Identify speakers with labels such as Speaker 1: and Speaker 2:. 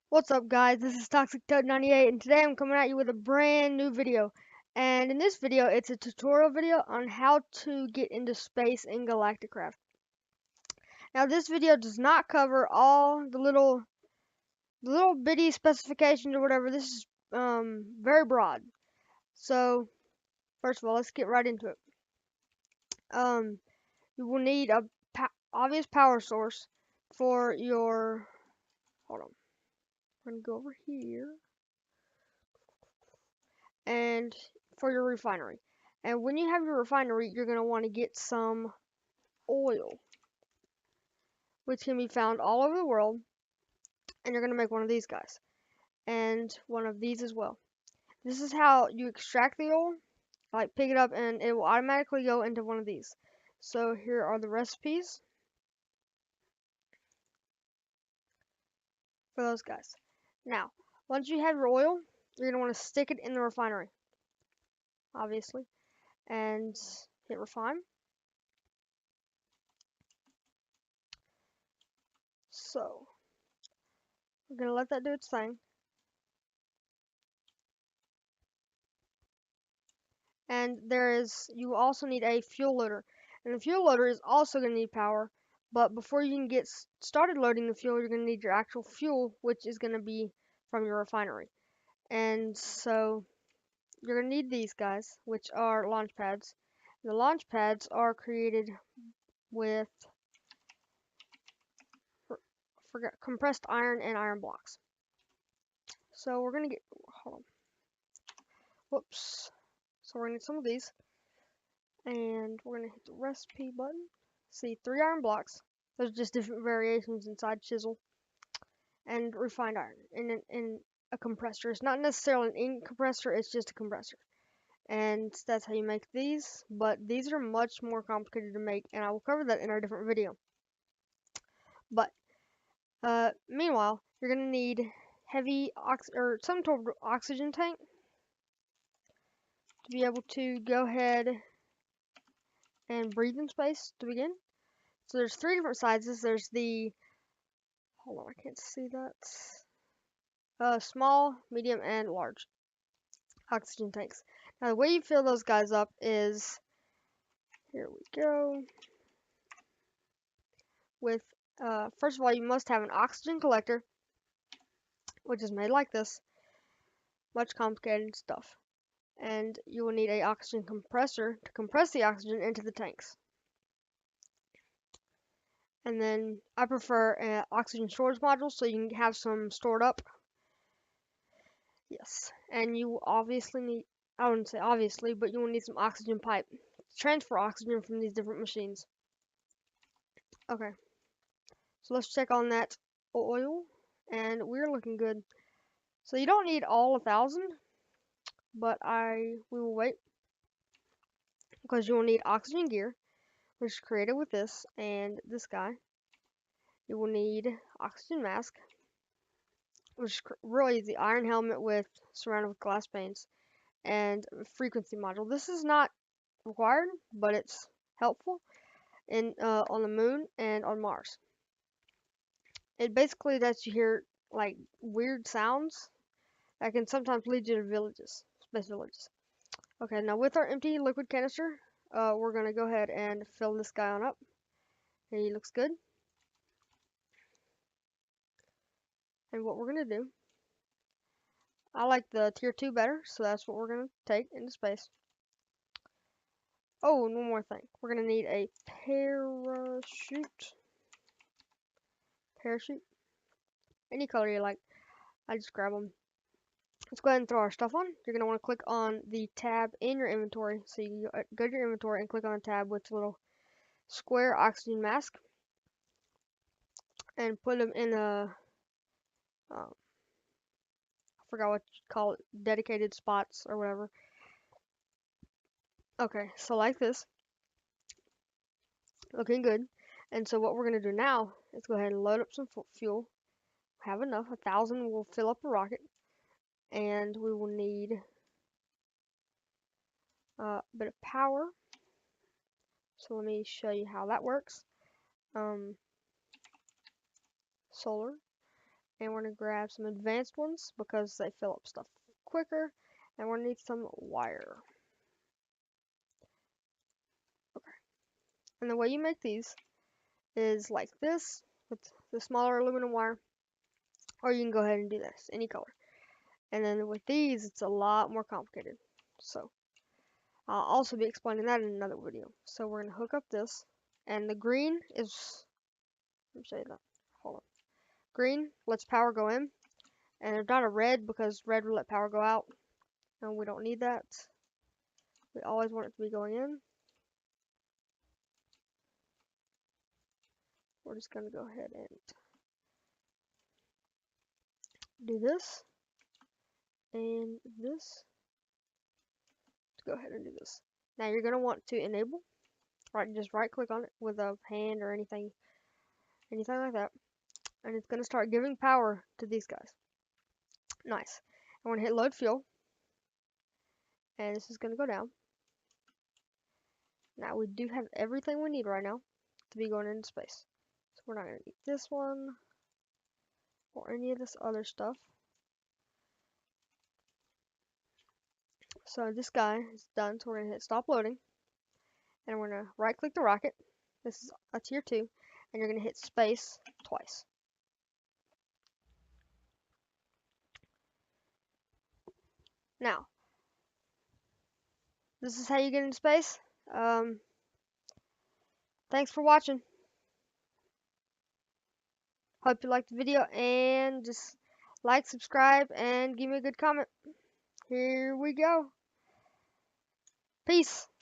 Speaker 1: What's up guys, this is ToxicToad98 and today I'm coming at you with a brand new video. And in this video, it's a tutorial video on how to get into space in Galacticraft. Now this video does not cover all the little bitty specifications or whatever. This is very broad. So first of all, let's get right into it. Um, you will need a obvious power source for your, hold on, I'm gonna go over here. And for your refinery. And when you have your refinery, you're going to want to get some oil, which can be found all over the world. And you're going to make one of these guys, and one of these as well. This is how you extract the oil. Like, pick it up, and it will automatically go into one of these. So here are the recipes for those guys. Now, once you have your oil, you're going to want to stick it in the refinery, obviously, and hit refine. So we're going to let that do its thing. And you also need a fuel loader. And the fuel loader is also going to need power, but before you can get started loading the fuel, you're going to need your actual fuel, which is going to be from your refinery. And so you're going to need these guys, which are launch pads. The launch pads are created with compressed iron and iron blocks. So we're going to hold on. Whoops. So we're going to need some of these. And we're going to hit the recipe button. See, 3 iron blocks. There's just different variations inside chisel. And refined iron in a compressor. It's not necessarily an ink compressor, it's just a compressor. And that's how you make these, but these are much more complicated to make, and I will cover that in our different video. But meanwhile, you're gonna need heavy or some sort of oxygen tank to be able to go ahead and breathe in space to begin. So there's 3 different sizes. There's the, hold on, I can't see that. Small, medium, and large oxygen tanks. Now the way you fill those guys up is, here we go, with, first of all, you must have an oxygen collector, which is made like this, much complicated stuff. And you will need a oxygen compressor to compress the oxygen into the tanks. And then I prefer an oxygen storage module so you can have some stored up. Yes, and you obviously need, I wouldn't say obviously, but you will need some oxygen pipe to transfer oxygen from these different machines. Okay, so let's check on that oil, and we're looking good. So you don't need all 1,000, but we will wait, because you will need oxygen gear, which is created with this and this guy. You will need oxygen mask, which is really the iron helmet surrounded with glass panes, and frequency module. This is not required, but it's helpful on the moon and on Mars. It basically lets you hear like weird sounds that can sometimes lead you to space villages. Okay, now with our empty liquid canister, we're gonna go ahead and fill this guy on up. He looks good. And what we're gonna do, I like the tier 2 better, so that's what we're gonna take into space. Oh, and one more thing. We're gonna need a parachute. Parachute. Any color you like. I just grab them. Let's go ahead and throw our stuff on. You're going to want to click on the tab in your inventory. So you go to your inventory and click on the tab with the little square oxygen mask. And put them in I forgot what you call it, dedicated spots or whatever. Okay, so like this. Looking good. And so what we're going to do now is go ahead and load up some fuel. Have enough. 1,000 will fill up a rocket. And we will need a bit of power. So let me show you how that works. Solar. And we're gonna grab some advanced ones because they fill up stuff quicker. And we're gonna need some wire. Okay. And the way you make these is like this with the smaller aluminum wire, or you can go ahead and do this, any color. And then with these, it's a lot more complicated. So I'll also be explaining that in another video. So we're gonna hook up this, and the green is, let me show you that. Hold on. Green lets power go in, and there's not a red because red will let power go out, and we don't need that. We always want it to be going in. We're just gonna go ahead and do this and this. Let's go ahead and do this. Now you're gonna want to enable. Right, just right click on it with a hand or anything like that, and it's gonna start giving power to these guys. Nice. I'm gonna hit load fuel, and this is gonna go down. Now we do have everything we need right now to be going into space. So we're not gonna need this one or any of this other stuff. So this guy is done, so we're gonna hit stop loading, and we're gonna right click the rocket. This is a tier 2, and you're gonna hit space twice. Now, this is how you get into space. Thanks for watching. Hope you liked the video, and just like, subscribe, and give me a good comment. Here we go. Peace.